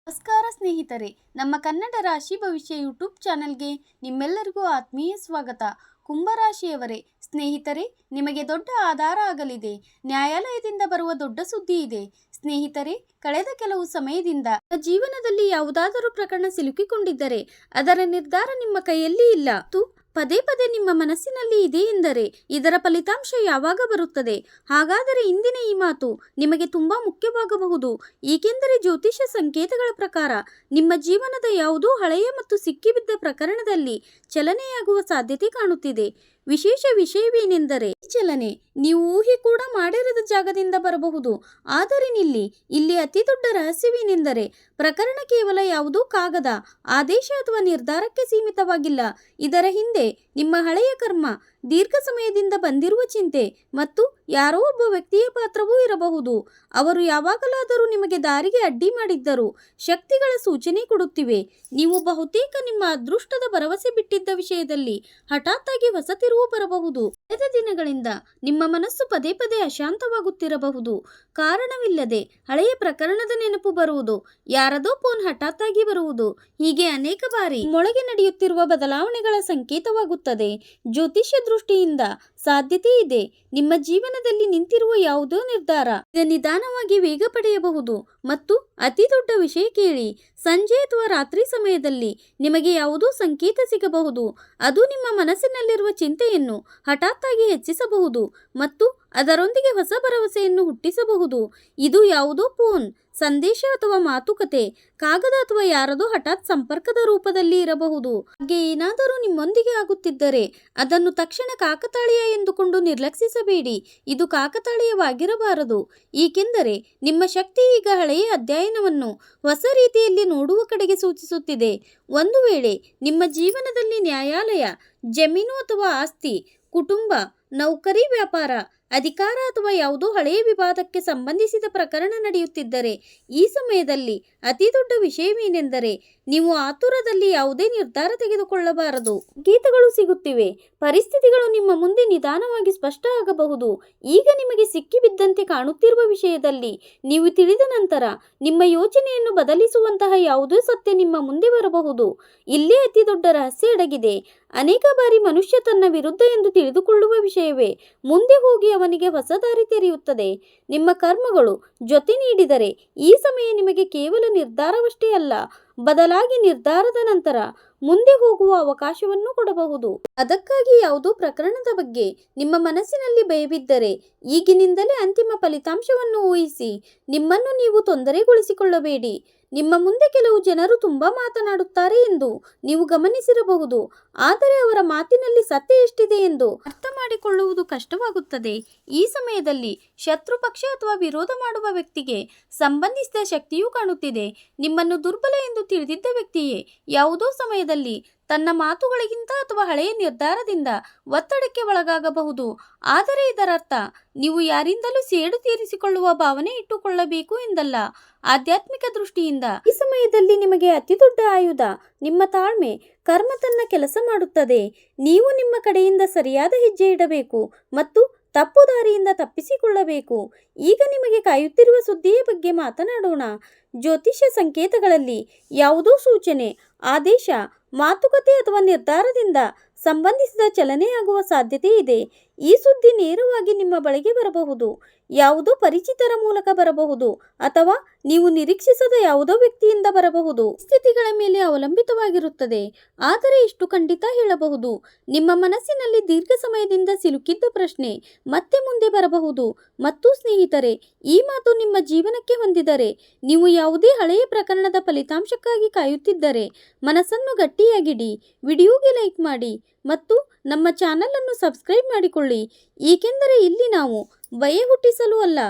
ನಮಸ್ಕಾರ ಸ್ನೇಹಿತರೆ, ನಮ್ಮ ಕನ್ನಡ ರಾಶಿ ಭವಿಷ್ಯ ಯೂಟ್ಯೂಬ್ ಚಾನೆಲ್ಗೆ ನಿಮ್ಮೆಲ್ಲರಿಗೂ ಆತ್ಮೀಯ ಸ್ವಾಗತ. ಕುಂಭರಾಶಿಯವರೇ ಸ್ನೇಹಿತರೆ, ನಿಮಗೆ ದೊಡ್ಡ ಆಧಾರ ಆಗಲಿದೆ. ನ್ಯಾಯಾಲಯದಿಂದ ಬರುವ ದೊಡ್ಡ ಸುದ್ದಿ ಇದೆ. ಸ್ನೇಹಿತರೆ, ಕಳೆದ ಕೆಲವು ಸಮಯದಿಂದ ಜೀವನದಲ್ಲಿ ಯಾವುದಾದರೂ ಪ್ರಕರಣ ಸಿಲುಕಿಕೊಂಡಿದ್ದರೆ ಅದರ ನಿರ್ಧಾರ ನಿಮ್ಮ ಕೈಯಲ್ಲಿ ಇಲ್ಲ. ಪದೇ ಪದೇ ನಿಮ್ಮ ಮನಸ್ಸಿನಲ್ಲಿ ಇದೆ ಎಂದರೆ ಇದರ ಫಲಿತಾಂಶ ಯಾವಾಗ ಬರುತ್ತದೆ? ಹಾಗಾದರೆ ಇಂದಿನ ಈ ಮಾತು ನಿಮಗೆ ತುಂಬಾ ಮುಖ್ಯವಾಗಬಹುದು. ಏಕೆಂದರೆ ಜ್ಯೋತಿಷ್ಯ ಸಂಕೇತಗಳ ಪ್ರಕಾರ ನಿಮ್ಮ ಜೀವನದ ಯಾವುದೋ ಹಳೆಯ ಮತ್ತು ಸಿಕ್ಕಿಬಿದ್ದ ಪ್ರಕರಣದಲ್ಲಿ ಚಲನೆಯಾಗುವ ಸಾಧ್ಯತೆ ಕಾಣುತ್ತಿದೆ. ವಿಶೇಷ ವಿಷಯವೇನೆಂದರೆ ಈ ಚಲನೆ ನೀವು ಊಹೆ ಕೂಡ ಮಾಡಿರದ ಜಾಗದಿಂದ ಬರಬಹುದು. ಆದರೆ ಇಲ್ಲಿ ಅತಿ ದೊಡ್ಡ ರಹಸ್ಯವೇನೆಂದರೆ ಪ್ರಕರಣ ಕೇವಲ ಯಾವುದೋ ಕಾಗದ, ಆದೇಶ ಅಥವಾ ನಿರ್ಧಾರಕ್ಕೆ ಸೀಮಿತವಾಗಿಲ್ಲ. ಇದರ ಹಿಂದೆ ನಿಮ್ಮ ಹಳೆಯ ಕರ್ಮ, ದೀರ್ಘ ಸಮಯದಿಂದ ಬಂದಿರುವ ಚಿಂತೆ ಮತ್ತು ಯಾರೋ ಒಬ್ಬ ವ್ಯಕ್ತಿಯ ಪಾತ್ರವೂ ಇರಬಹುದು. ಅವರು ಯಾವಾಗಲಾದರೂ ನಿಮಗೆ ದಾರಿಗೆ ಅಡ್ಡಿ ಮಾಡಿದ್ದರು. ಶಕ್ತಿಗಳ ಸೂಚನೆ ಕೊಡುತ್ತಿವೆ. ನೀವು ಬಹುತೇಕ ನಿಮ್ಮ ಅದೃಷ್ಟದ ಭರವಸೆ ಬಿಟ್ಟಿದ್ದ ವಿಷಯದಲ್ಲಿ ಹಠಾತ್ತಾಗಿ ಹೊಸ ತಿರುವು ಬರಬಹುದು. ಕಳೆದ ದಿನಗಳಿಂದ ನಿಮ್ಮ ಮನಸ್ಸು ಪದೇ ಪದೇ ಅಶಾಂತವಾಗುತ್ತಿರಬಹುದು. ಕಾರಣವಿಲ್ಲದೆ ಹಳೆಯ ಪ್ರಕರಣದ ನೆನಪು ಬರುವುದು, ಯಾರದೋ ಫೋನ್ ಹಠಾತ್ತಾಗಿ ಬರುವುದು, ಹೀಗೆ ಅನೇಕ ಬಾರಿ ಮೊಳಗೆ ನಡೆಯುತ್ತಿರುವ ಬದಲಾವಣೆಗಳ ಸಂಕೇತವಾಗುತ್ತದೆ. ಜ್ಯೋತಿಷ್ಯ ದೃಷ್ಟಿಯಿಂದ ಸಾಧ್ಯತೆ ಇದೆ ನಿಮ್ಮ ಜೀವನದಲ್ಲಿ ನಿಂತಿರುವ ಯಾವುದೋ ನಿರ್ಧಾರ ಈಗ ನಿಧಾನವಾಗಿ ವೇಗ ಪಡೆಯಬಹುದು. ಮತ್ತು ಅತಿ ದೊಡ್ಡ ವಿಷಯ ಕೇಳಿ, ಸಂಜೆ ಅಥವಾ ರಾತ್ರಿ ಸಮಯದಲ್ಲಿ ನಿಮಗೆ ಯಾವುದೋ ಸಂಕೇತ ಸಿಗಬಹುದು. ಅದು ನಿಮ್ಮ ಮನಸ್ಸಿನಲ್ಲಿರುವ ಚಿಂತೆಯನ್ನು ಹಠಾತ್ತಾಗಿ ಹೆಚ್ಚಿಸಬಹುದು ಮತ್ತು ಅದರೊಂದಿಗೆ ಹೊಸ ಭರವಸೆಯನ್ನು ಹುಟ್ಟಿಸಬಹುದು. ಇದು ಯಾವುದೋ ಫೋನ್ ಸಂದೇಶ ಅಥವಾ ಮಾತುಕತೆ, ಕಾಗದ ಅಥವಾ ಯಾರದೋ ಹಠಾತ್ ಸಂಪರ್ಕದ ರೂಪದಲ್ಲಿ ಇರಬಹುದು. ಹಾಗೆ ಏನಾದರೂ ನಿಮ್ಮೊಂದಿಗೆ ಆಗುತ್ತಿದ್ದರೆ ಅದನ್ನು ತಕ್ಷಣ ಕಾಕತಾಳೀಯ ಎಂದುಕೊಂಡು ನಿರ್ಲಕ್ಷಿಸಬೇಡಿ. ಇದು ಕಾಕತಾಳೀಯವಾಗಿರಬಾರದು, ಏಕೆಂದರೆ ನಿಮ್ಮ ಶಕ್ತಿ ಈಗ ಹಳೆಯ ಅಧ್ಯಯನವನ್ನು ಹೊಸ ರೀತಿಯಲ್ಲಿ ನೋಡುವ ಕಡೆಗೆ ಸೂಚಿಸುತ್ತಿದೆ. ಒಂದು ವೇಳೆ ನಿಮ್ಮ ಜೀವನದಲ್ಲಿ ನ್ಯಾಯಾಲಯ, ಜಮೀನು ಅಥವಾ ಆಸ್ತಿ, ಕುಟುಂಬ, ನೌಕರಿ, ವ್ಯಾಪಾರ, ಅಧಿಕಾರ ಅಥವಾ ಯಾವುದೋ ಹಳೆಯ ವಿವಾದಕ್ಕೆ ಸಂಬಂಧಿಸಿದ ಪ್ರಕರಣ ನಡೆಯುತ್ತಿದ್ದರೆ ಈ ಸಮಯದಲ್ಲಿ ಅತಿ ದೊಡ್ಡ ವಿಷಯವೇನೆಂದರೆ ನೀವು ಆತುರದಲ್ಲಿ ಯಾವುದೇ ನಿರ್ಧಾರ ತೆಗೆದುಕೊಳ್ಳಬಾರದು. ಗೀತಗಳು ಸಿಗುತ್ತಿವೆ. ಪರಿಸ್ಥಿತಿಗಳು ನಿಮ್ಮ ಮುಂದೆ ನಿಧಾನವಾಗಿ ಸ್ಪಷ್ಟ ಆಗಬಹುದು. ಈಗ ನಿಮಗೆ ಸಿಕ್ಕಿಬಿದ್ದಂತೆ ಕಾಣುತ್ತಿರುವ ವಿಷಯದಲ್ಲಿ ನೀವು ತಿಳಿದ ನಂತರ ನಿಮ್ಮ ಯೋಚನೆಯನ್ನು ಬದಲಿಸುವಂತಹ ಯಾವುದೋ ಸತ್ಯ ನಿಮ್ಮ ಮುಂದೆ ಬರಬಹುದು. ಇಲ್ಲೇ ಅತಿ ದೊಡ್ಡ ರಹಸ್ಯ ಅಡಗಿದೆ. ಅನೇಕ ಬಾರಿ ಮನುಷ್ಯ ತನ್ನ ವಿರುದ್ಧ ಎಂದು ತಿಳಿದುಕೊಳ್ಳುವ ವಿಷಯವೇ ಮುಂದೆ ಹೋಗಿ ಅವನಿಗೆ ಹೊಸ ದಾರಿ ತೆರೆಯುತ್ತದೆ. ನಿಮ್ಮ ಕರ್ಮಗಳು ಜೊತೆ ನೀಡಿದರೆ ಈ ಸಮಯ ನಿಮಗೆ ಕೇವಲ ನಿರ್ಧಾರವಷ್ಟೇ ಅಲ್ಲ, ಬದಲಾಗಿ ನಿರ್ಧಾರದ ನಂತರ ಮುಂದೆ ಹೋಗುವ ಅವಕಾಶವನ್ನು ಕೊಡಬಹುದು. ಅದಕ್ಕಾಗಿ ಯಾವುದೋ ಪ್ರಕರಣದ ಬಗ್ಗೆ ನಿಮ್ಮ ಮನಸ್ಸಿನಲ್ಲಿ ಭಯವಿದ್ದರೆ ಈಗಿನಿಂದಲೇ ಅಂತಿಮ ಫಲಿತಾಂಶವನ್ನು ಊಹಿಸಿ ನಿಮ್ಮನ್ನು ನೀವು ತೊಂದರೆಗೊಳಿಸಿಕೊಳ್ಳಬೇಡಿ. ನಿಮ್ಮ ಮುಂದೆ ಕೆಲವು ಜನರು ತುಂಬಾ ಮಾತನಾಡುತ್ತಾರೆ ಎಂದು ನೀವು ಗಮನಿಸಿರಬಹುದು. ಆದರೆ ಅವರ ಮಾತಿನಲ್ಲಿ ಸತ್ಯ ಎಷ್ಟಿದೆ ಎಂದು ಅರ್ಥ ಮಾಡಿಕೊಳ್ಳುವುದು ಕಷ್ಟವಾಗುತ್ತದೆ. ಈ ಸಮಯದಲ್ಲಿ ಶತ್ರು ಪಕ್ಷ ಅಥವಾ ವಿರೋಧ ಮಾಡುವ ವ್ಯಕ್ತಿಗೆ ಸಂಬಂಧಿಸಿದ ಶಕ್ತಿಯೂ ಕಾಣುತ್ತಿದೆ. ನಿಮ್ಮನ್ನು ದುರ್ಬಲ ಎಂದು ತಿಳಿದಿದ್ದ ವ್ಯಕ್ತಿಯೇ ಯಾವುದೋ ಸಮಯದಲ್ಲಿ ತನ್ನ ಮಾತುಗಳಿಗಿಂತ ಅಥವಾ ಹಳೆಯ ನಿರ್ಧಾರದಿಂದ ಒತ್ತಡಕ್ಕೆ ಒಳಗಾಗಬಹುದು. ಆದರೆ ಇದರರ್ಥ ನೀವು ಯಾರಿಂದಲೂ ಸೇಡು ತೀರಿಸಿಕೊಳ್ಳುವ ಭಾವನೆ ಇಟ್ಟುಕೊಳ್ಳಬೇಕು ಎಂದಲ್ಲ. ಆಧ್ಯಾತ್ಮಿಕ ದೃಷ್ಟಿಯಿಂದ ಈ ಸಮಯದಲ್ಲಿ ನಿಮಗೆ ಅತಿ ದೊಡ್ಡ ಆಯುಧ ನಿಮ್ಮ ತಾಳ್ಮೆ. ಕರ್ಮ ತನ್ನ ಕೆಲಸ ಮಾಡುತ್ತದೆ. ನೀವು ನಿಮ್ಮ ಕಡೆಯಿಂದ ಸರಿಯಾದ ಹೆಜ್ಜೆ ಇಡಬೇಕು ಮತ್ತು ತಪ್ಪು ದಾರಿಯಿಂದ ತಪ್ಪಿಸಿಕೊಳ್ಳಬೇಕು. ಈಗ ನಿಮಗೆ ಕಾಯುತ್ತಿರುವ ಸುದ್ದಿಯ ಬಗ್ಗೆ ಮಾತನಾಡೋಣ. ಜ್ಯೋತಿಷ್ಯ ಸಂಕೇತಗಳಲ್ಲಿ ಯಾವುದೋ ಸೂಚನೆ, ಆದೇಶ, ಮಾತುಕತೆ ಅಥವಾ ನಿರ್ಧಾರದಿಂದ ಸಂಬಂಧಿಸಿದ ಚಲನೆಯಾಗುವ ಸಾಧ್ಯತೆ ಇದೆ. ಈ ಸುದ್ದಿ ನೇರವಾಗಿ ನಿಮ್ಮ ಬಳಿಗೆ ಬರಬಹುದು, ಯಾವುದೋ ಪರಿಚಿತರ ಮೂಲಕ ಬರಬಹುದು ಅಥವಾ ನೀವು ನಿರೀಕ್ಷಿಸದ ಯಾವುದೋ ವ್ಯಕ್ತಿಯಿಂದ ಬರಬಹುದು. ಸ್ಥಿತಿಗಳ ಮೇಲೆ ಅವಲಂಬಿತವಾಗಿರುತ್ತದೆ. ಆದರೆ ಇಷ್ಟು ಖಂಡಿತ ಹೇಳಬಹುದು, ನಿಮ್ಮ ಮನಸ್ಸಿನಲ್ಲಿ ದೀರ್ಘ ಸಮಯದಿಂದ ಸಿಲುಕಿದ್ದ ಪ್ರಶ್ನೆ ಮತ್ತೆ ಮುಂದೆ ಬರಬಹುದು. ಮತ್ತು ಸ್ನೇಹಿತರೆ, ಈ ಮಾತು ನಿಮ್ಮ ಜೀವನಕ್ಕೆ ಹೊಂದಿದರೆ, ನೀವು ಯಾವುದೇ ಹಳೆಯ ಪ್ರಕರಣದ ಫಲಿತಾಂಶಕ್ಕಾಗಿ ಕಾಯುತ್ತಿದ್ದರೆ ಮನಸ್ಸನ್ನು ಗಟ್ಟಿಯಾಗಿಡಿ. ವಿಡಿಯೋಗೆ ಲೈಕ್ ಮಾಡಿ ಮತ್ತು ನಮ್ಮ ಚಾನಲನ್ನು ಸಬ್ಸ್ಕ್ರೈಬ್ ಮಾಡಿಕೊಳ್ಳಿ. ಏಕೆಂದರೆ ಇಲ್ಲಿ ನಾವು ಭಯ ಹುಟ್ಟಿಸಲು ಅಲ್ಲ,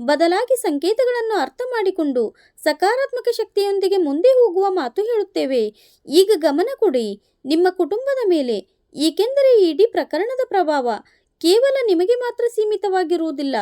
ಬದಲಾಗಿ ಸಂಕೇತಗಳನ್ನು ಅರ್ಥ ಮಾಡಿಕೊಂಡು ಸಕಾರಾತ್ಮಕ ಶಕ್ತಿಯೊಂದಿಗೆ ಮುಂದೆ ಹೋಗುವ ಮಾತು ಹೇಳುತ್ತೇವೆ. ಈಗ ಗಮನ ಕೊಡಿ ನಿಮ್ಮ ಕುಟುಂಬದ ಮೇಲೆ, ಏಕೆಂದರೆ ಈ ಇಡೀ ಪ್ರಕರಣದ ಪ್ರಭಾವ ಕೇವಲ ನಿಮಗೆ ಮಾತ್ರ ಸೀಮಿತವಾಗಿರುವುದಿಲ್ಲ.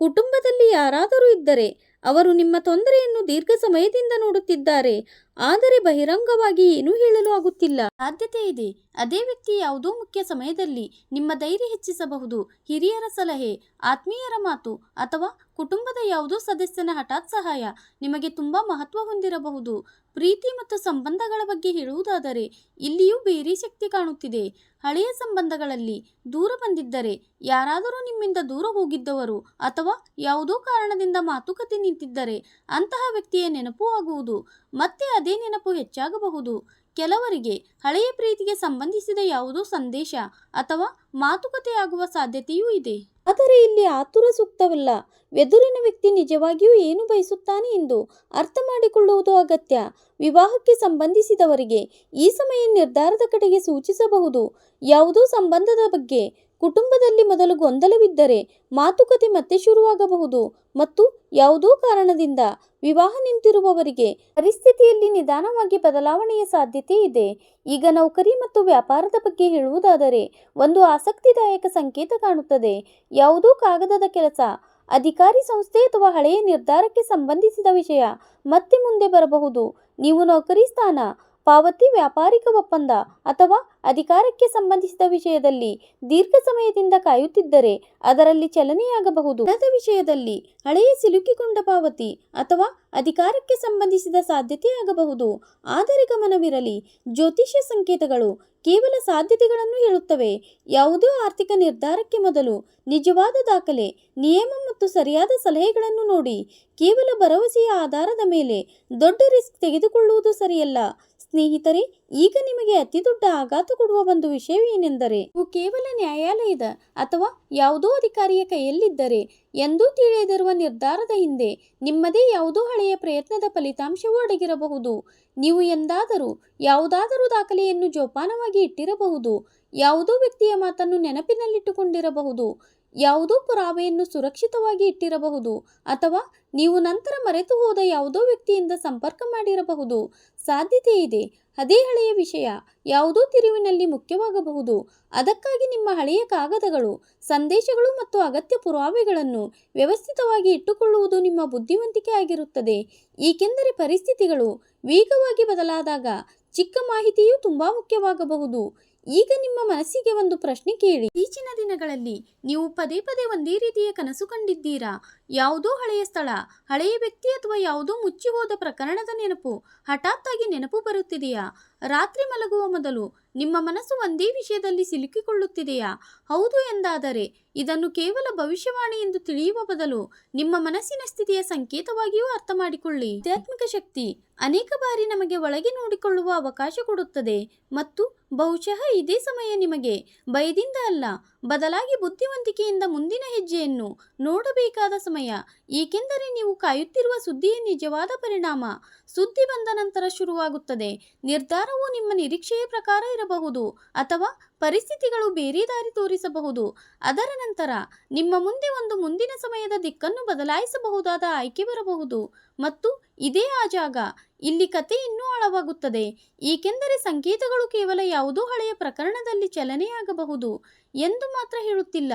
ಕುಟುಂಬದಲ್ಲಿ ಯಾರಾದರೂ ಇದ್ದರೆ ಅವರು ನಿಮ್ಮ ತೊಂದರೆಯನ್ನು ದೀರ್ಘ ಸಮಯದಿಂದ ನೋಡುತ್ತಿದ್ದಾರೆ, ಆದರೆ ಬಹಿರಂಗವಾಗಿ ಏನೂ ಹೇಳಲು ಆಗುತ್ತಿಲ್ಲ. ಸಾಧ್ಯತೆ ಇದೆ ಅದೇ ವ್ಯಕ್ತಿ ಯಾವುದೋ ಮುಖ್ಯ ಸಮಯದಲ್ಲಿ ನಿಮ್ಮ ಧೈರ್ಯ ಹೆಚ್ಚಿಸಬಹುದು. ಹಿರಿಯರ ಸಲಹೆ, ಆತ್ಮೀಯರ ಮಾತು ಅಥವಾ ಕುಟುಂಬದ ಯಾವುದೋ ಸದಸ್ಯನ ಹಠಾತ್ ಸಹಾಯ ನಿಮಗೆ ತುಂಬಾ ಮಹತ್ವ ಹೊಂದಿರಬಹುದು. ಪ್ರೀತಿ ಮತ್ತು ಸಂಬಂಧಗಳ ಬಗ್ಗೆ ಹೇಳುವುದಾದರೆ ಇಲ್ಲಿಯೂ ಬೇರೆ ಶಕ್ತಿ ಕಾಣುತ್ತಿದೆ. ಹಳೆಯ ಸಂಬಂಧಗಳಲ್ಲಿ ದೂರ ಬಂದಿದ್ದರೆ, ಯಾರಾದರೂ ನಿಮ್ಮಿಂದ ದೂರ ಹೋಗಿದ್ದವರು ಅಥವಾ ಯಾವುದೋ ಕಾರಣದಿಂದ ಮಾತುಕತೆ ನಿಂತಿದ್ದರೆ ಅಂತಹ ವ್ಯಕ್ತಿಯ ನೆನಪು ಆಗುವುದು. ಮತ್ತೆ ಅದೇ ನೆನಪು ಹೆಚ್ಚಾಗಬಹುದು. ಕೆಲವರಿಗೆ ಹಳೆಯ ಪ್ರೀತಿಗೆ ಸಂಬಂಧಿಸಿದ ಯಾವುದೋ ಸಂದೇಶ ಅಥವಾ ಮಾತುಕತೆ ಆಗುವ ಸಾಧ್ಯತೆಯೂ ಇದೆ. ಆದರೆ ಇಲ್ಲಿ ಆತುರ ಸೂಕ್ತವಲ್ಲ. ಎದುರಿನ ವ್ಯಕ್ತಿ ನಿಜವಾಗಿಯೂ ಏನು ಬಯಸುತ್ತಾನೆ ಎಂದು ಅರ್ಥ ಮಾಡಿಕೊಳ್ಳುವುದು ಅಗತ್ಯ. ವಿವಾಹಕ್ಕೆ ಸಂಬಂಧಿಸಿದವರಿಗೆ ಈ ಸಮಯ ನಿರ್ಧಾರದ ಕಡೆಗೆ ಸೂಚಿಸಬಹುದು. ಯಾವುದೋ ಸಂಬಂಧದ ಬಗ್ಗೆ ಕುಟುಂಬದಲ್ಲಿ ಮೊದಲು ಗೊಂದಲವಿದ್ದರೆ ಮಾತುಕತೆ ಮತ್ತೆ ಶುರುವಾಗಬಹುದು ಮತ್ತು ಯಾವುದೋ ಕಾರಣದಿಂದ ವಿವಾಹ ನಿಂತಿರುವವರಿಗೆ ಪರಿಸ್ಥಿತಿಯಲ್ಲಿ ನಿಧಾನವಾಗಿ ಬದಲಾವಣೆಯ ಸಾಧ್ಯತೆ ಇದೆ. ಈಗ ನೌಕರಿ ಮತ್ತು ವ್ಯಾಪಾರದ ಬಗ್ಗೆ ಹೇಳುವುದಾದರೆ ಒಂದು ಆಸಕ್ತಿದಾಯಕ ಸಂಕೇತ ಕಾಣುತ್ತದೆ. ಯಾವುದೋ ಕಾಗದದ ಕೆಲಸ, ಅಧಿಕಾರಿ ಸಂಸ್ಥೆ ಅಥವಾ ಹಳೆಯ ನಿರ್ಧಾರಕ್ಕೆ ಸಂಬಂಧಿಸಿದ ವಿಷಯ ಮತ್ತೆ ಮುಂದೆ ಬರಬಹುದು. ನೀವು ನೌಕರಿ ಸ್ಥಾನ, ಪಾವತಿ, ವ್ಯಾಪಾರಿಕ ಒಪ್ಪಂದ ಅಥವಾ ಅಧಿಕಾರಕ್ಕೆ ಸಂಬಂಧಿಸಿದ ವಿಷಯದಲ್ಲಿ ದೀರ್ಘ ಸಮಯದಿಂದ ಕಾಯುತ್ತಿದ್ದರೆ ಅದರಲ್ಲಿ ಚಲನೆಯಾಗಬಹುದು. ಹಣದ ವಿಷಯದಲ್ಲಿ ಹಳೆಯ ಸಿಲುಕಿಕೊಂಡ ಪಾವತಿ ಅಥವಾ ಅಧಿಕಾರಕ್ಕೆ ಸಂಬಂಧಿಸಿದ ಸಾಧ್ಯತೆಯಾಗಬಹುದು. ಆದರೆ ಗಮನವಿರಲಿ, ಜ್ಯೋತಿಷ್ಯ ಸಂಕೇತಗಳು ಕೇವಲ ಸಾಧ್ಯತೆಗಳನ್ನು ಹೇಳುತ್ತವೆ. ಯಾವುದೋ ಆರ್ಥಿಕ ನಿರ್ಧಾರಕ್ಕೆ ಮೊದಲು ನಿಜವಾದ ದಾಖಲೆ, ನಿಯಮ ಮತ್ತು ಸರಿಯಾದ ಸಲಹೆಗಳನ್ನು ನೋಡಿ. ಕೇವಲ ಭರವಸೆಯ ಆಧಾರದ ಮೇಲೆ ದೊಡ್ಡ ರಿಸ್ಕ್ ತೆಗೆದುಕೊಳ್ಳುವುದು ಸರಿಯಲ್ಲ. ಸ್ನೇಹಿತರೆ, ಈಗ ನಿಮಗೆ ಅತಿ ದೊಡ್ಡ ಆಘಾತ ಕೊಡುವ ಒಂದು ವಿಷಯವೇನೆಂದರೆ, ನೀವು ಕೇವಲ ನ್ಯಾಯಾಲಯದ ಅಥವಾ ಯಾವುದೋ ಅಧಿಕಾರಿಯ ಕೈಯಲ್ಲಿದ್ದರೆ ಎಂದೂ ತಿಳಿಯದಿರುವ ನಿರ್ಧಾರದ ಹಿಂದೆ ನಿಮ್ಮದೇ ಯಾವುದೋ ಹಳೆಯ ಪ್ರಯತ್ನದ ಫಲಿತಾಂಶವೂ ಅಡಗಿರಬಹುದು. ನೀವು ಎಂದಾದರೂ ಯಾವುದಾದರೂ ದಾಖಲೆಯನ್ನು ಜೋಪಾನವಾಗಿ ಇಟ್ಟಿರಬಹುದು. ಯಾವುದೋ ವ್ಯಕ್ತಿಯ ಮಾತನ್ನು ನೆನಪಿನಲ್ಲಿಟ್ಟುಕೊಂಡಿರಬಹುದು. ಯಾವುದೋ ಪುರಾವೆಯನ್ನು ಸುರಕ್ಷಿತವಾಗಿ ಇಟ್ಟಿರಬಹುದು. ಅಥವಾ ನೀವು ನಂತರ ಮರೆತು ಹೋದ ಯಾವುದೋ ವ್ಯಕ್ತಿಯಿಂದ ಸಂಪರ್ಕ ಮಾಡಿರಬಹುದು. ಸಾಧ್ಯತೆ ಇದೆ ಅದೇ ಹಳೆಯ ವಿಷಯ ಯಾವುದೋ ತಿರುವಿನಲ್ಲಿ ಮುಖ್ಯವಾಗಬಹುದು. ಅದಕ್ಕಾಗಿ ನಿಮ್ಮ ಹಳೆಯ ಕಾಗದಗಳು, ಸಂದೇಶಗಳು ಮತ್ತು ಅಗತ್ಯ ಪುರಾವೆಗಳನ್ನು ವ್ಯವಸ್ಥಿತವಾಗಿ ಇಟ್ಟುಕೊಳ್ಳುವುದು ನಿಮ್ಮ ಬುದ್ಧಿವಂತಿಕೆ ಆಗಿರುತ್ತದೆ. ಏಕೆಂದರೆ ಪರಿಸ್ಥಿತಿಗಳು ವೇಗವಾಗಿ ಬದಲಾದಾಗ ಚಿಕ್ಕ ಮಾಹಿತಿಯೂ ತುಂಬಾ ಮುಖ್ಯವಾಗಬಹುದು. ಈಗ ನಿಮ್ಮ ಮನಸ್ಸಿಗೆ ಒಂದು ಪ್ರಶ್ನೆ ಕೇಳಿ. ಇತ್ತೀಚಿನ ದಿನಗಳಲ್ಲಿ ನೀವು ಪದೇ ಪದೇ ಒಂದೇ ರೀತಿಯ ಕನಸು ಕಂಡಿದ್ದೀರಾ? ಯಾವುದೋ ಹಳೆಯ ಸ್ಥಳ, ಹಳೆಯ ವ್ಯಕ್ತಿ ಅಥವಾ ಯಾವುದೋ ಮುಚ್ಚಿ ಹೋದ ಪ್ರಕರಣದ ನೆನಪು ಹಠಾತ್ತಾಗಿ ನೆನಪು ಬರುತ್ತಿದೆಯಾ? ರಾತ್ರಿ ಮಲಗುವ ಮೊದಲು ನಿಮ್ಮ ಮನಸ್ಸು ಒಂದೇ ವಿಷಯದಲ್ಲಿ ಸಿಲುಕಿಕೊಳ್ಳುತ್ತಿದೆಯಾ? ಹೌದು ಎಂದಾದರೆ ಇದನ್ನು ಕೇವಲ ಭವಿಷ್ಯವಾಣಿ ಎಂದು ತಿಳಿಯುವ ಬದಲು ನಿಮ್ಮ ಮನಸ್ಸಿನ ಸ್ಥಿತಿಯ ಸಂಕೇತವಾಗಿಯೂ ಅರ್ಥ ಮಾಡಿಕೊಳ್ಳಿ. ಆಧ್ಯಾತ್ಮಿಕ ಶಕ್ತಿ ಅನೇಕ ಬಾರಿ ನಮಗೆ ಒಳಗೆ ನೋಡಿಕೊಳ್ಳುವ ಅವಕಾಶ ಕೊಡುತ್ತದೆ ಮತ್ತು ಬಹುಶಃ ಇದೇ ಸಮಯ ನಿಮಗೆ ಭಯದಿಂದ ಅಲ್ಲ, ಬದಲಾಗಿ ಬುದ್ಧಿವಂತಿಕೆಯಿಂದ ಮುಂದಿನ ಹೆಜ್ಜೆಯನ್ನು ನೋಡಬೇಕಾದ ಸಮಯ. ಏಕೆಂದರೆ ನೀವು ಕಾಯುತ್ತಿರುವ ಸುದ್ದಿಯ ನಿಜವಾದ ಪರಿಣಾಮ ಸುದ್ದಿ ಬಂದ ನಂತರ ಶುರುವಾಗುತ್ತದೆ. ನಿರ್ಧಾರವು ನಿಮ್ಮ ನಿರೀಕ್ಷೆಯ ಪ್ರಕಾರ ಇರಬಹುದು ಅಥವಾ ಪರಿಸ್ಥಿತಿಗಳು ಬೇರೆ ದಾರಿ ತೋರಿಸಬಹುದು. ಅದರ ನಂತರ ನಿಮ್ಮ ಮುಂದೆ ಒಂದು ಮುಂದಿನ ಸಮಯದ ದಿಕ್ಕನ್ನು ಬದಲಾಯಿಸಬಹುದಾದ ಆಯ್ಕೆ ಬರಬಹುದು ಮತ್ತು ಇದೇ ಆ ಜಾಗ. ಇಲ್ಲಿ ಕತೆ ಇನ್ನೂ ಆಳವಾಗುತ್ತದೆ, ಏಕೆಂದರೆ ಸಂಕೇತಗಳು ಕೇವಲ ಯಾವುದೋ ಹಳೆಯ ಪ್ರಕರಣದಲ್ಲಿ ಚಲನೆಯಾಗಬಹುದು ಎಂದು ಮಾತ್ರ ಹೇಳುತ್ತಿಲ್ಲ.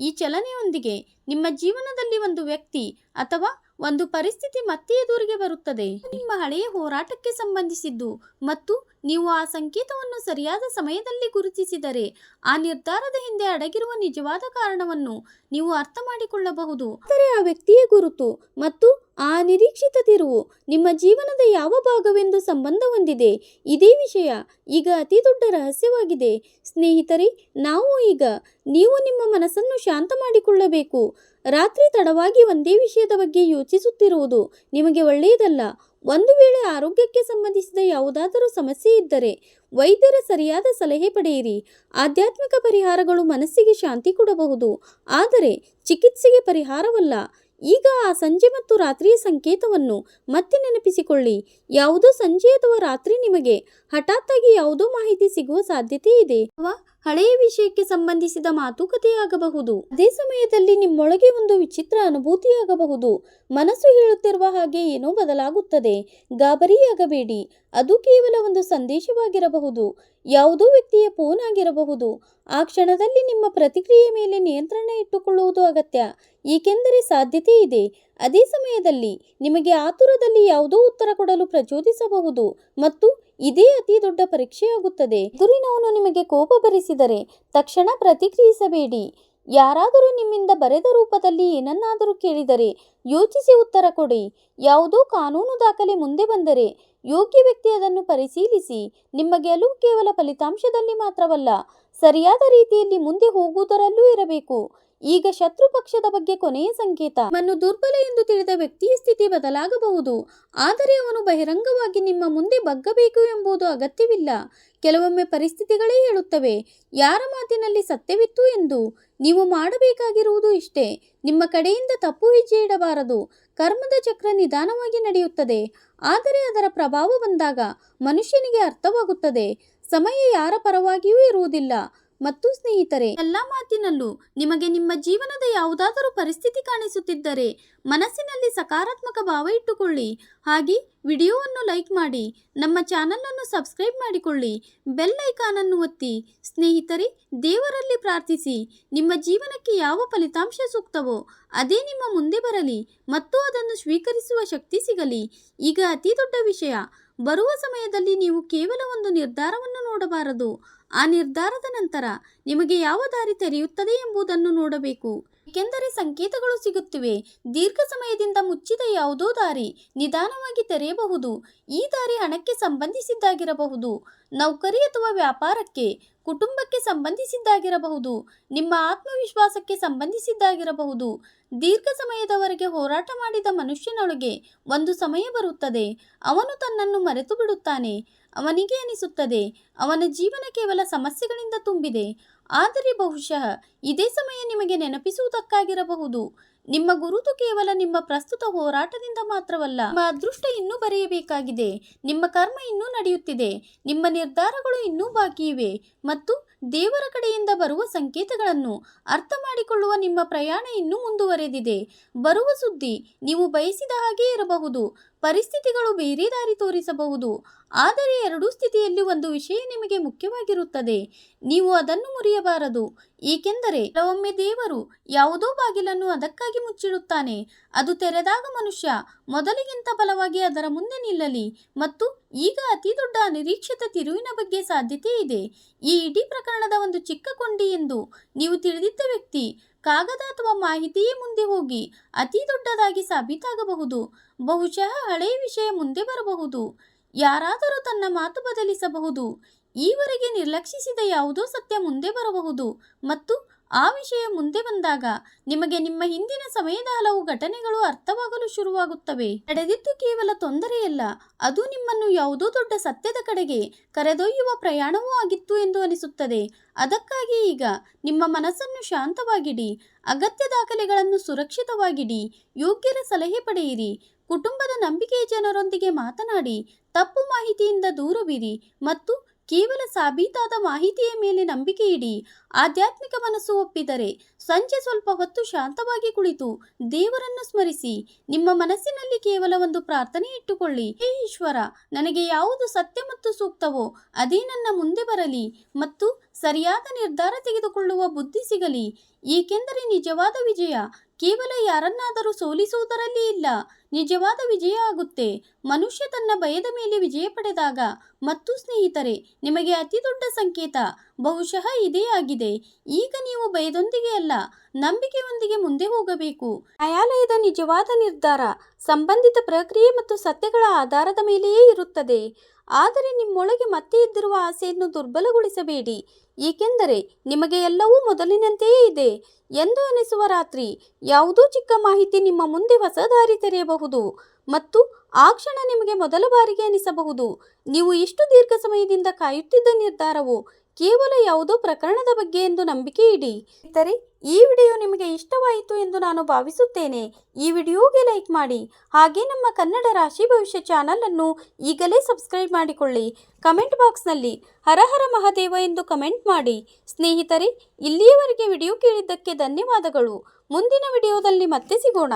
ಈ ಚಲನೆಯೊಂದಿಗೆ ನಿಮ್ಮ ಜೀವನದಲ್ಲಿ ಒಂದು ವ್ಯಕ್ತಿ ಅಥವಾ ಒಂದು ಪರಿಸ್ಥಿತಿ ಮತ್ತೆ ಎದುರಿಗೆ ಬರುತ್ತದೆ. ನಿಮ್ಮ ಹಳೆಯ ಹೋರಾಟಕ್ಕೆ ಸಂಬಂಧಿಸಿದ್ದು ಮತ್ತು ನೀವು ಆ ಸಂಕೇತವನ್ನು ಸರಿಯಾದ ಸಮಯದಲ್ಲಿ ಗುರುತಿಸಿದರೆ ಆ ನಿರ್ಧಾರದ ಹಿಂದೆ ಅಡಗಿರುವ ನಿಜವಾದ ಕಾರಣವನ್ನು ನೀವು ಅರ್ಥ ಮಾಡಿಕೊಳ್ಳಬಹುದು. ಆದರೆ ಆ ವ್ಯಕ್ತಿಯ ಗುರುತು ಮತ್ತು ಆ ನಿರೀಕ್ಷಿತ ತಿರುವು ನಿಮ್ಮ ಜೀವನದ ಯಾವ ಭಾಗವೆಂದು ಸಂಬಂಧ ಹೊಂದಿದೆ. ಇದೇ ವಿಷಯ ಈಗ ಅತಿ ದೊಡ್ಡ ರಹಸ್ಯವಾಗಿದೆ. ಸ್ನೇಹಿತರೆ, ನೀವು ನಿಮ್ಮ ಮನಸ್ಸನ್ನು ಶಾಂತ ಮಾಡಿಕೊಳ್ಳಬೇಕು. ರಾತ್ರಿ ತಡವಾಗಿ ಒಂದೇ ವಿಷಯದ ಬಗ್ಗೆ ಯೋಚಿಸುತ್ತಿರುವುದು ನಿಮಗೆ ಒಳ್ಳೆಯದಲ್ಲ. ಒಂದು ವೇಳೆ ಆರೋಗ್ಯಕ್ಕೆ ಸಂಬಂಧಿಸಿದ ಯಾವುದಾದರೂ ಸಮಸ್ಯೆ ಇದ್ದರೆ ವೈದ್ಯರ ಸರಿಯಾದ ಸಲಹೆ ಪಡೆಯಿರಿ. ಆಧ್ಯಾತ್ಮಿಕ ಪರಿಹಾರಗಳು ಮನಸ್ಸಿಗೆ ಶಾಂತಿ ಕೊಡಬಹುದು, ಆದರೆ ಚಿಕಿತ್ಸೆಗೆ ಪರಿಹಾರವಲ್ಲ. ಈಗ ಆ ಸಂಜೆ ಮತ್ತು ರಾತ್ರಿಯ ಸಂಕೇತವನ್ನು ಮತ್ತೆ ನೆನಪಿಸಿಕೊಳ್ಳಿ. ಯಾವುದೋ ಸಂಜೆ ಅಥವಾ ರಾತ್ರಿ ನಿಮಗೆ ಹಠಾತ್ತಾಗಿ ಯಾವುದೋ ಮಾಹಿತಿ ಸಿಗುವ ಸಾಧ್ಯತೆ ಇದೆ ಅಥವಾ ಹಳೆಯ ವಿಷಯಕ್ಕೆ ಸಂಬಂಧಿಸಿದ ಮಾತುಕತೆಯಾಗಬಹುದು. ಅದೇ ಸಮಯದಲ್ಲಿ ನಿಮ್ಮೊಳಗೆ ಒಂದು ವಿಚಿತ್ರ ಅನುಭೂತಿಯಾಗಬಹುದು. ಮನಸ್ಸು ಹೇಳುತ್ತಿರುವ ಹಾಗೆ ಏನೋ ಬದಲಾಗುತ್ತದೆ. ಗಾಬರಿಯಾಗಬೇಡಿ, ಅದು ಕೇವಲ ಒಂದು ಸಂದೇಶವಾಗಿರಬಹುದು, ಯಾವುದೋ ವ್ಯಕ್ತಿಯ ಫೋನ್ ಆಗಿರಬಹುದು. ಆ ಕ್ಷಣದಲ್ಲಿ ನಿಮ್ಮ ಪ್ರತಿಕ್ರಿಯೆ ಮೇಲೆ ನಿಯಂತ್ರಣ ಇಟ್ಟುಕೊಳ್ಳುವುದು ಅಗತ್ಯ, ಏಕೆಂದರೆ ಸಾಧ್ಯತೆ ಇದೆ ಅದೇ ಸಮಯದಲ್ಲಿ ನಿಮಗೆ ಆತುರದಲ್ಲಿ ಯಾವುದೋ ಉತ್ತರ ಕೊಡಲು ಪ್ರಚೋದಿಸಬಹುದು ಮತ್ತು ಇದೇ ಅತಿ ದೊಡ್ಡ ಪರೀಕ್ಷೆಯಾಗುತ್ತದೆ. ಎದುರಿನವನು ನಿಮಗೆ ಕೋಪ ಬರಿಸಿದರೆ ತಕ್ಷಣ ಪ್ರತಿಕ್ರಿಯಿಸಬೇಡಿ. ಯಾರಾದರೂ ನಿಮ್ಮಿಂದ ಬರೆದ ರೂಪದಲ್ಲಿ ಏನನ್ನಾದರೂ ಕೇಳಿದರೆ ಯೋಚಿಸಿ ಉತ್ತರ ಕೊಡಿ. ಯಾವುದೋ ಕಾನೂನು ದಾಖಲೆ ಮುಂದೆ ಬಂದರೆ ಯೋಗ್ಯ ವ್ಯಕ್ತಿ ಅದನ್ನು ಪರಿಶೀಲಿಸಿ. ನಿಮ್ಮ ಗೆಲುವು ಕೇವಲ ಫಲಿತಾಂಶದಲ್ಲಿ ಮಾತ್ರವಲ್ಲ, ಸರಿಯಾದ ರೀತಿಯಲ್ಲಿ ಮುಂದೆ ಹೋಗುವುದರಲ್ಲೂ ಇರಬೇಕು. ಈಗ ಶತ್ರು ಪಕ್ಷದ ಬಗ್ಗೆ ಕೊನೆಯ ಸಂಕೇತ. ನಿಮ್ಮನ್ನು ದುರ್ಬಲ ಎಂದು ತಿಳಿದ ವ್ಯಕ್ತಿಯ ಸ್ಥಿತಿ ಬದಲಾಗಬಹುದು, ಆದರೆ ಅವನು ಬಹಿರಂಗವಾಗಿ ನಿಮ್ಮ ಮುಂದೆ ಬಗ್ಗಬೇಕು ಎಂಬುದು ಅಗತ್ಯವಿಲ್ಲ. ಕೆಲವೊಮ್ಮೆ ಪರಿಸ್ಥಿತಿಗಳೇ ಹೇಳುತ್ತವೆ ಯಾರ ಮಾತಿನಲ್ಲಿ ಸತ್ಯವಿತ್ತು ಎಂದು. ನೀವು ಮಾಡಬೇಕಾಗಿರುವುದು ಇಷ್ಟೇ: ನಿಮ್ಮ ಕಡೆಯಿಂದ ತಪ್ಪು ಹೆಜ್ಜೆ ಇಡಬಾರದು. ಕರ್ಮದ ಚಕ್ರ ನಿಧಾನವಾಗಿ ನಡೆಯುತ್ತದೆ, ಆದರೆ ಅದರ ಪ್ರಭಾವ ಬಂದಾಗ ಮನುಷ್ಯನಿಗೆ ಅರ್ಥವಾಗುತ್ತದೆ. ಸಮಯ ಯಾರ ಪರವಾಗಿಯೂ ಇರುವುದಿಲ್ಲ. ಮತ್ತು ಸ್ನೇಹಿತರೆ, ಎಲ್ಲ ಮಾತಿನಲ್ಲೂ ನಿಮಗೆ ನಿಮ್ಮ ಜೀವನದ ಯಾವುದಾದರೂ ಪರಿಸ್ಥಿತಿ ಕಾಣಿಸುತ್ತಿದ್ದರೆ ಮನಸ್ಸಿನಲ್ಲಿ ಸಕಾರಾತ್ಮಕ ಭಾವ ಇಟ್ಟುಕೊಳ್ಳಿ. ಹಾಗೆ ವಿಡಿಯೋವನ್ನು ಲೈಕ್ ಮಾಡಿ, ನಮ್ಮ ಚಾನಲನ್ನು ಸಬ್ಸ್ಕ್ರೈಬ್ ಮಾಡಿಕೊಳ್ಳಿ, ಬೆಲ್ ಐಕಾನನ್ನು ಒತ್ತಿ. ಸ್ನೇಹಿತರೆ, ದೇವರಲ್ಲಿ ಪ್ರಾರ್ಥಿಸಿ ನಿಮ್ಮ ಜೀವನಕ್ಕೆ ಯಾವ ಫಲಿತಾಂಶ ಸೂಕ್ತವೋ ಅದೇ ನಿಮ್ಮ ಮುಂದೆ ಬರಲಿ ಮತ್ತು ಅದನ್ನು ಸ್ವೀಕರಿಸುವ ಶಕ್ತಿ ಸಿಗಲಿ. ಈಗ ಅತಿ ದೊಡ್ಡ ವಿಷಯ: ಬರುವ ಸಮಯದಲ್ಲಿ ನೀವು ಕೇವಲ ಒಂದು ನಿರ್ಧಾರವನ್ನು ನೋಡಬಾರದು, ಆ ನಿರ್ಧಾರದ ನಂತರ ನಿಮಗೆ ಯಾವ ದಾರಿ ತೆರೆಯುತ್ತದೆ ಎಂಬುದನ್ನು ನೋಡಬೇಕು. ಏಕೆಂದರೆ ಸಂಕೇತಗಳು ಸಿಗುತ್ತಿವೆ. ದೀರ್ಘ ಸಮಯದಿಂದ ಮುಚ್ಚಿದ ಯಾವುದೋ ದಾರಿ ನಿಧಾನವಾಗಿ ತೆರೆಯಬಹುದು. ಈ ದಾರಿ ಹಣಕ್ಕೆ ಸಂಬಂಧಿಸಿದ್ದಾಗಿರಬಹುದು, ನೌಕರಿ ಅಥವಾ ವ್ಯಾಪಾರಕ್ಕೆ, ಕುಟುಂಬಕ್ಕೆ ಸಂಬಂಧಿಸಿದ್ದಾಗಿರಬಹುದು, ನಿಮ್ಮ ಆತ್ಮವಿಶ್ವಾಸಕ್ಕೆ ಸಂಬಂಧಿಸಿದ್ದಾಗಿರಬಹುದು. ದೀರ್ಘ ಸಮಯದವರೆಗೆ ಹೋರಾಟ ಮಾಡಿದ ಮನುಷ್ಯನೊಳಗೆ ಒಂದು ಸಮಯ ಬರುತ್ತದೆ, ಅವನು ತನ್ನನ್ನು ಮರೆತು ಬಿಡುತ್ತಾನೆ. ಅವನಿಗೆ ಅನಿಸುತ್ತದೆ ಅವನ ಜೀವನ ಕೇವಲ ಸಮಸ್ಯೆಗಳಿಂದ ತುಂಬಿದೆ. ಆದರೆ ಬಹುಶಃ ಇದೇ ಸಮಯ ನಿಮಗೆ ನೆನಪಿಸುವುದಕ್ಕಾಗಿರಬಹುದು, ನಿಮ್ಮ ಗುರುತು ಕೇವಲ ನಿಮ್ಮ ಪ್ರಸ್ತುತ ಹೋರಾಟದಿಂದ ಮಾತ್ರವಲ್ಲ. ನಿಮ್ಮ ಅದೃಷ್ಟ ಇನ್ನೂ ಬರೆಯಬೇಕಾಗಿದೆ, ನಿಮ್ಮ ಕರ್ಮ ಇನ್ನೂ ನಡೆಯುತ್ತಿದೆ, ನಿಮ್ಮ ನಿರ್ಧಾರಗಳು ಇನ್ನೂ ಬಾಕಿ ಇವೆ ಮತ್ತು ದೇವರ ಕಡೆಯಿಂದ ಬರುವ ಸಂಕೇತಗಳನ್ನು ಅರ್ಥ ಮಾಡಿಕೊಳ್ಳುವ ನಿಮ್ಮ ಪ್ರಯಾಣ ಇನ್ನೂ ಮುಂದುವರೆದಿದೆ. ಬರುವ ಸುದ್ದಿ ನೀವು ಬಯಸಿದ ಹಾಗೆ ಇರಬಹುದು, ಪರಿಸ್ಥಿತಿಗಳು ಬೇರೆ ದಾರಿ ತೋರಿಸಬಹುದು, ಆದರೆ ಎರಡೂ ಸ್ಥಿತಿಯಲ್ಲಿ ಒಂದು ವಿಷಯ ನಿಮಗೆ ಮುಖ್ಯವಾಗಿರುತ್ತದೆ: ನೀವು ಅದನ್ನು ಮುರಿಯಬಾರದು. ಏಕೆಂದರೆ ಕೆಲವೊಮ್ಮೆ ದೇವರು ಯಾವುದೋ ಬಾಗಿಲನ್ನು ಅದಕ್ಕಾಗಿ ಮುಚ್ಚಿಡುತ್ತಾನೆ. ಅದು ತೆರೆದಾಗ ಮನುಷ್ಯ ಮೊದಲಿಗಿಂತ ಬಲವಾಗಿ ಅದರ ಮುಂದೆ ನಿಲ್ಲಲಿ. ಮತ್ತು ಈಗ ಅತಿ ದೊಡ್ಡ ಅನಿರೀಕ್ಷಿತ ತಿರುವಿನ ಬಗ್ಗೆ ಸಾಧ್ಯತೆ ಇದೆ. ಈ ಇಡೀ ಪ್ರಕರಣದ ಒಂದು ಚಿಕ್ಕ ಕೊಂಡಿ ಎಂದು ನೀವು ತಿಳಿದಿದ್ದ ವ್ಯಕ್ತಿ, ಕಾಗದ ಅಥವಾ ಮಾಹಿತಿಯೇ ಮುಂದೆ ಹೋಗಿ ಅತಿ ದೊಡ್ಡದಾಗಿ ಸಾಬೀತಾಗಬಹುದು. ಬಹುಶಃ ಹಳೆಯ ವಿಷಯ ಮುಂದೆ ಬರಬಹುದು. ಯಾರಾದರೂ ತನ್ನ ಮಾತು ಬದಲಿಸಬಹುದು. ಈವರೆಗೆ ನಿರ್ಲಕ್ಷಿಸಿದ ಯಾವುದೋ ಸತ್ಯ ಮುಂದೆ ಬರಬಹುದು ಮತ್ತು ಆ ವಿಷಯ ಮುಂದೆ ಬಂದಾಗ ನಿಮಗೆ ನಿಮ್ಮ ಹಿಂದಿನ ಸಮಯದ ಹಲವು ಘಟನೆಗಳು ಅರ್ಥವಾಗಲು ಶುರುವಾಗುತ್ತವೆ. ನಡೆದಿದ್ದು ಕೇವಲ ತೊಂದರೆಯಲ್ಲ, ಅದು ನಿಮ್ಮನ್ನು ಯಾವುದೋ ದೊಡ್ಡ ಸತ್ಯದ ಕಡೆಗೆ ಕರೆದೊಯ್ಯುವ ಪ್ರಯಾಣವೂ ಆಗಿತ್ತು ಎಂದು ಅನಿಸುತ್ತದೆ. ಅದಕ್ಕಾಗಿ ಈಗ ನಿಮ್ಮ ಮನಸ್ಸನ್ನು ಶಾಂತವಾಗಿಡಿ, ಅಗತ್ಯ ದಾಖಲೆಗಳನ್ನು ಸುರಕ್ಷಿತವಾಗಿಡಿ, ಯೋಗ್ಯರ ಸಲಹೆ ಪಡೆಯಿರಿ, ಕುಟುಂಬದ ನಂಬಿಕೆಯ ಜನರೊಂದಿಗೆ ಮಾತನಾಡಿ, ತಪ್ಪು ಮಾಹಿತಿಯಿಂದ ದೂರವಿರಿ ಮತ್ತು ಕೇವಲ ಸಾಬೀತಾದ ಮಾಹಿತಿಯ ಮೇಲೆ ನಂಬಿಕೆ ಇಡಿ. ಆಧ್ಯಾತ್ಮಿಕ ಮನಸ್ಸು ಒಪ್ಪಿದರೆ ಸಂಜೆ ಸ್ವಲ್ಪ ಹೊತ್ತು ಶಾಂತವಾಗಿ ಕುಳಿತು ದೇವರನ್ನು ಸ್ಮರಿಸಿ. ನಿಮ್ಮ ಮನಸ್ಸಿನಲ್ಲಿ ಕೇವಲ ಒಂದು ಪ್ರಾರ್ಥನೆ ಇಟ್ಟುಕೊಳ್ಳಿ: ಹೇ ಈಶ್ವರ, ನನಗೆ ಯಾವುದು ಸತ್ಯ ಮತ್ತು ಸೂಕ್ತವೋ ಅದೇ ನನ್ನ ಮುಂದೆ ಬರಲಿ ಮತ್ತು ಸರಿಯಾದ ನಿರ್ಧಾರ ತೆಗೆದುಕೊಳ್ಳುವ ಬುದ್ಧಿ ಸಿಗಲಿ. ಏಕೆಂದರೆ ನಿಜವಾದ ವಿಜಯ ಕೇವಲ ಯಾರನ್ನಾದರೂ ಸೋಲಿಸುವುದರಲ್ಲಿ ಇಲ್ಲ, ನಿಜವಾದ ವಿಜಯ ಆಗುತ್ತೆ ಮನುಷ್ಯ ತನ್ನ ಭಯದ ಮೇಲೆ ವಿಜಯ ಪಡೆದಾಗ. ಮತ್ತು ಸ್ನೇಹಿತರೆ, ನಿಮಗೆ ಅತಿ ದೊಡ್ಡ ಸಂಕೇತ ಬಹುಶಃ ಇದೇ ಆಗಿದೆ. ಈಗ ನೀವು ಭಯದೊಂದಿಗೆ ಅಲ್ಲ, ನಂಬಿಕೆಯೊಂದಿಗೆ ಮುಂದೆ ಹೋಗಬೇಕು. ನ್ಯಾಯಾಲಯದ ನಿಜವಾದ ನಿರ್ಧಾರ ಸಂಬಂಧಿತ ಪ್ರಕ್ರಿಯೆ ಮತ್ತು ಸತ್ಯಗಳ ಆಧಾರದ ಮೇಲೆಯೇ ಇರುತ್ತದೆ. ಆದರೆ ನಿಮ್ಮೊಳಗೆ ಮತ್ತೆ ಇದ್ದಿರುವ ಆಸೆಯನ್ನು ದುರ್ಬಲಗೊಳಿಸಬೇಡಿ, ಏಕೆಂದರೆ ನಿಮಗೆ ಎಲ್ಲವೂ ಮೊದಲಿನಂತೆಯೇ ಇದೆ ಎಂದು ಅನಿಸುವ ರಾತ್ರಿ ಯಾವುದೋ ಚಿಕ್ಕ ಮಾಹಿತಿ ನಿಮ್ಮ ಮುಂದೆ ಹೊಸ ದಾರಿ ತೆರೆಯಬಹುದು ಮತ್ತು ಆ ಕ್ಷಣ ನಿಮಗೆ ಮೊದಲ ಬಾರಿಗೆ ಅನಿಸಬಹುದು ನೀವು ಇಷ್ಟು ದೀರ್ಘ ಸಮಯದಿಂದ ಕಾಯುತ್ತಿದ್ದ ನಿರ್ಧಾರವು ಕೇವಲ ಯಾವುದೋ ಪ್ರಕರಣದ ಬಗ್ಗೆ ಎಂದು ನಂಬಿಕೆ ಇಡಿ. ಸ್ನೇಹಿತರೆ, ಈ ವಿಡಿಯೋ ನಿಮಗೆ ಇಷ್ಟವಾಯಿತು ಎಂದು ನಾನು ಭಾವಿಸುತ್ತೇನೆ. ಈ ವಿಡಿಯೋಗೆ ಲೈಕ್ ಮಾಡಿ, ಹಾಗೆ ನಮ್ಮ ಕನ್ನಡ ರಾಶಿ ಭವಿಷ್ಯ ಚಾನಲ್ ಅನ್ನು ಈಗಲೇ ಸಬ್ಸ್ಕ್ರೈಬ್ ಮಾಡಿಕೊಳ್ಳಿ. ಕಮೆಂಟ್ ಬಾಕ್ಸ್ನಲ್ಲಿ ಹರ ಹರ ಮಹಾದೇವ ಎಂದು ಕಮೆಂಟ್ ಮಾಡಿ. ಸ್ನೇಹಿತರೆ, ಇಲ್ಲಿಯವರೆಗೆ ವಿಡಿಯೋ ಕೇಳಿದ್ದಕ್ಕೆ ಧನ್ಯವಾದಗಳು. ಮುಂದಿನ ವಿಡಿಯೋದಲ್ಲಿ ಮತ್ತೆ ಸಿಗೋಣ.